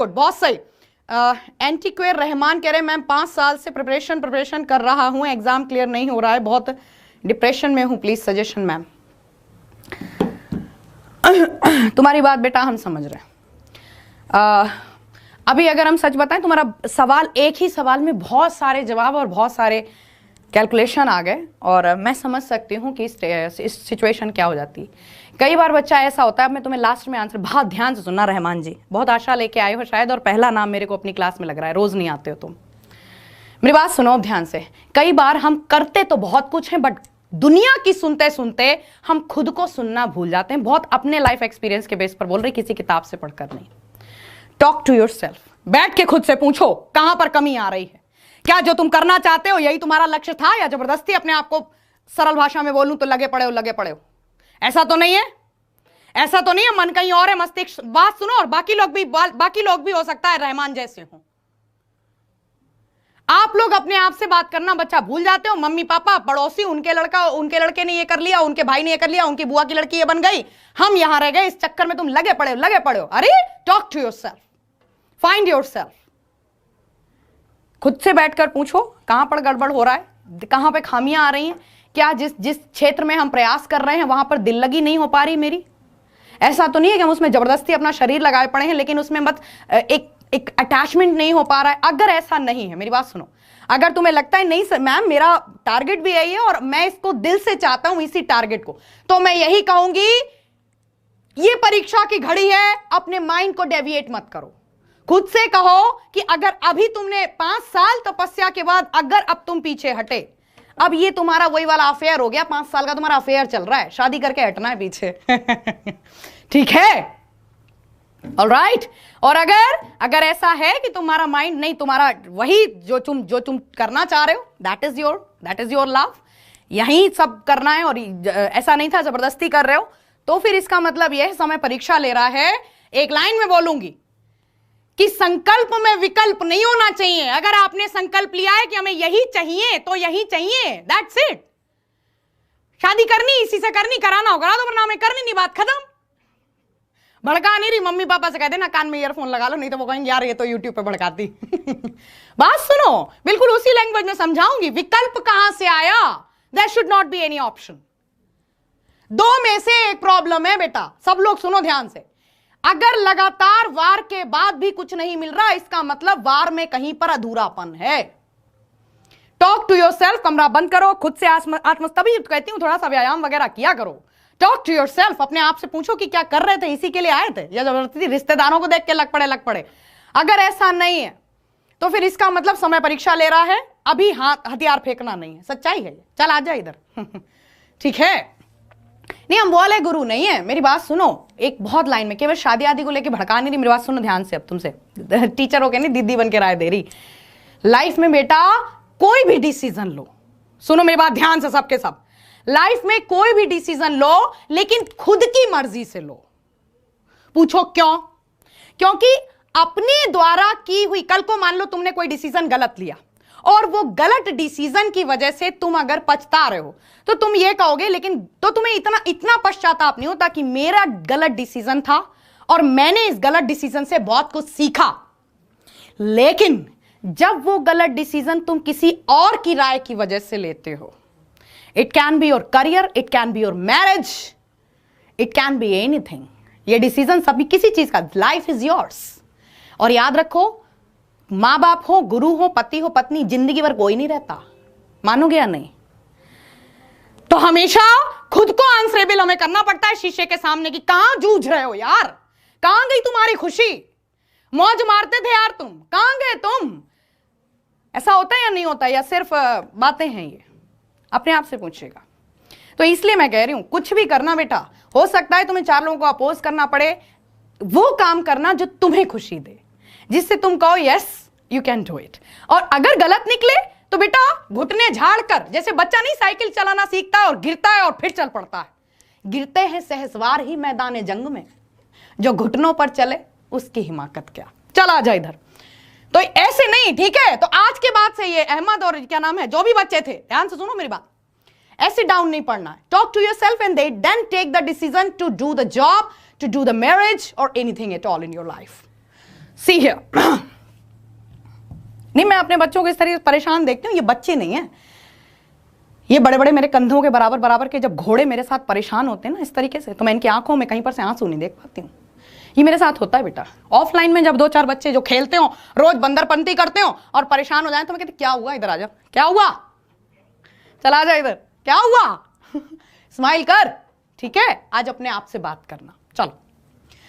Good, बहुत सही। एंटीक्वेयर रहमान कह रहे मैम 5 साल से प्रिपरेशन कर रहा हूं, एग्जाम क्लियर नहीं हो रहा है, बहुत डिप्रेशन में हूं, प्लीज सजेशन मैम। तुम्हारी बात बेटा हम समझ रहे हैं। अभी अगर हम सच बताएं, तुम्हारा सवाल, एक ही सवाल में बहुत सारे जवाब और बहुत सारे कैलकुलेशन आ गए, और मैं समझ सकती हूँ कि इस सिचुएशन क्या हो जाती है। कई बार बच्चा ऐसा होता है, मैं तुम्हें लास्ट में आंसर, बहुत ध्यान से सुनना रहमान जी, बहुत आशा लेके आए हो शायद, और पहला नाम मेरे को अपनी क्लास में लग रहा है, रोज नहीं आते हो तुम। मेरी बात सुनो ध्यान से। कई बार हम करते तो बहुत कुछ है, बट दुनिया की सुनते सुनते हम खुद को सुनना भूल जाते हैं। बहुत अपने लाइफ एक्सपीरियंस के बेस पर बोल रहे, किसी किताब से पढ़कर नहीं। टॉक टू योरसेल्फ, बैठ के खुद से पूछो कहां पर कमी आ रही है। क्या जो तुम करना चाहते हो यही तुम्हारा लक्ष्य था, या जबरदस्ती अपने आप को, सरल भाषा में बोलूं तो लगे पड़े हो? ऐसा तो नहीं है, ऐसा तो नहीं है, मन कहीं और है, मस्तिष्क। बात सुनो, और बाकी लोग भी हो सकता है रहमान जैसे हो। आप लोग अपने आप से बात करना बच्चा भूल जाते हो। मम्मी पापा, पड़ोसी, उनके लड़के ने ये कर लिया, उनके भाई ने ये कर लिया, उनकी बुआ की लड़की ये बन गई, हम यहां रह गए, इस चक्कर में तुम लगे पड़े हो। अरे talk to yourself, find yourself. खुद से बैठकर पूछो कहां पर गड़बड़ हो रहा है, कहां पे खामियां आ रही हैं। क्या जिस क्षेत्र में हम प्रयास कर रहे हैं वहां पर दिल लगी नहीं हो पा रही मेरी? ऐसा तो नहीं है कि हम उसमें जबरदस्ती अपना शरीर लगाए पड़े हैं, लेकिन उसमें मत एक अटैचमेंट नहीं हो पा रहा है। अगर ऐसा नहीं है, मेरी बात सुनो, अगर तुम्हें लगता है नहीं सर मैम मेरा टारगेट भी यही है और मैं इसको दिल से चाहता हूं इसी टारगेट को, तो मैं यही कहूंगी ये परीक्षा की घड़ी है, अपने माइंड को डेविएट मत करो। खुद से कहो कि अगर अभी तुमने 5 साल तपस्या के बाद अगर अब तुम पीछे हटे, अब ये तुम्हारा वही वाला अफेयर हो गया, 5 साल का तुम्हारा अफेयर चल रहा है, शादी करके हटना है पीछे। ठीक है, ऑलराइट। और अगर ऐसा है कि तुम्हारा माइंड नहीं, तुम्हारा वही जो तुम करना चाह रहे हो, दैट इज योर लव, यही सब करना है, और ऐसा नहीं था जबरदस्ती कर रहे हो, तो फिर इसका मतलब यह समय परीक्षा ले रहा है। एक लाइन में बोलूंगी कि संकल्प में विकल्प नहीं होना चाहिए। अगर आपने संकल्प लिया है कि हमें यही चाहिए तो यही चाहिए, दैट्स इट। शादी करनी इसी से करनी, कराना होगा तो वरना हमें करनी नहीं, बात खत्म। भड़का नहीं रही, मम्मी पापा से कह देना कान में ईयरफोन लगा लो, नहीं तो वो कहेंगे यार ये तो यूट्यूब पे भड़काती। बात सुनो, बिल्कुल उसी लैंग्वेज में समझाऊंगी। विकल्प कहां से आया? There should not be any option. 2 में से एक प्रॉब्लम है बेटा, सब लोग सुनो ध्यान से। अगर लगातार वार के बाद भी कुछ नहीं मिल रहा, इसका मतलब वार में कहीं पर अधूरापन है। टॉक टू योरसेल्फ, कमरा बंद करो, खुद से तभी कहती हूं थोड़ा सा व्यायाम वगैरह किया करो। टॉक टू योरसेल्फ, अपने आप से पूछो कि क्या कर रहे थे, इसी के लिए आए थे या जबरदस्ती रिश्तेदारों को देख के लग पड़े? अगर ऐसा नहीं है तो फिर इसका मतलब समय परीक्षा ले रहा है, अभी हथियार फेंकना नहीं है। सच्चाई है ये, चल आ जा इधर। ठीक है, नहीं हम बोले गुरु नहीं है। मेरी बात सुनो, एक बहुत लाइन में, केवल शादी आदि को लेके भड़का नहीं रही, मेरी बात सुनो ध्यान से। अब तुमसे टीचर हो के नहीं, दीदी बन के राय दे रही। लाइफ में बेटा कोई भी डिसीजन लो, सुनो मेरी बात ध्यान से, सबके सब। लाइफ में कोई भी डिसीजन लो, लेकिन खुद की मर्जी से लो। पूछो क्यों? क्योंकि अपने द्वारा की हुई, कल को मान लो तुमने कोई डिसीजन गलत लिया और वो गलत डिसीजन की वजह से तुम अगर पछता रहे हो, तो तुम ये कहोगे, लेकिन तो तुम्हें इतना पश्चाताप नहीं होता कि मेरा गलत डिसीजन था और मैंने इस गलत डिसीजन से बहुत कुछ सीखा। लेकिन जब वो गलत डिसीजन तुम किसी और की राय की वजह से लेते हो, it can be your career, it can be your marriage, it can be anything. ये डिसीजन सभी किसी चीज का, लाइफ इज योर्स। और याद रखो, मां बाप हो, गुरु हो, पति हो, पत्नी, जिंदगी भर कोई नहीं रहता, मानोगे या नहीं? तो हमेशा खुद को आंसरेबल हमें करना पड़ता है शीशे के सामने कि कहां जूझ रहे हो यार, कहां गई तुम्हारी खुशी? मौज मारते थे यार तुम, कहां गए तुम? ऐसा होता है या नहीं होता, या सिर्फ बातें हैं? ये अपने आप से पूछिएगा। तो इसलिए मैं कह रही हूं, कुछ भी करना बेटा, हो सकता है तुम्हें 4 लोगों को अपोज करना पड़े, वो काम करना जो तुम्हें खुशी दे, जिससे तुम कहो yes you can do it. और अगर गलत निकले तो बेटा घुटने झाड़ कर, जैसे बच्चा नहीं साइकिल चलाना सीखता है और गिरता है और फिर चल पड़ता है, गिरते हैं सहसवार ही मैदान जंग में, जो घुटनों पर चले उसकी हिमाकत क्या। चल आ जा इधर। तो ऐसे नहीं, ठीक है? तो आज के बाद से ये अहमद और क्या नाम है, जो भी बच्चे थे, ध्यान से सुनो मेरी बात, ऐसे डाउन नहीं पड़ना है। Talk to yourself and then take the decision to do the job, to do the marriage or anything at all in your life. See here. नहीं, मैं अपने बच्चों को इस तरीके से परेशान देखती हूँ। ये बच्चे नहीं है, ये बड़े बड़े मेरे कंधों के बराबर बराबर के जब घोड़े मेरे साथ परेशान होते हैं ना इस तरीके से, तो मैं इनकी आंखों में कहीं पर से आंसू नहीं देख पाती हूँ। ये मेरे साथ होता है बेटा। ऑफलाइन में जब 2-4 बच्चे जो खेलते हो, रोज बंदरपंती करते हो और परेशान हो जाए, तो मैं कहती क्या हुआ, इधर आ जा, क्या हुआ, चला जा इधर, क्या हुआ स्माइल कर, ठीक है। आज अपने आप से बात करना, चलो।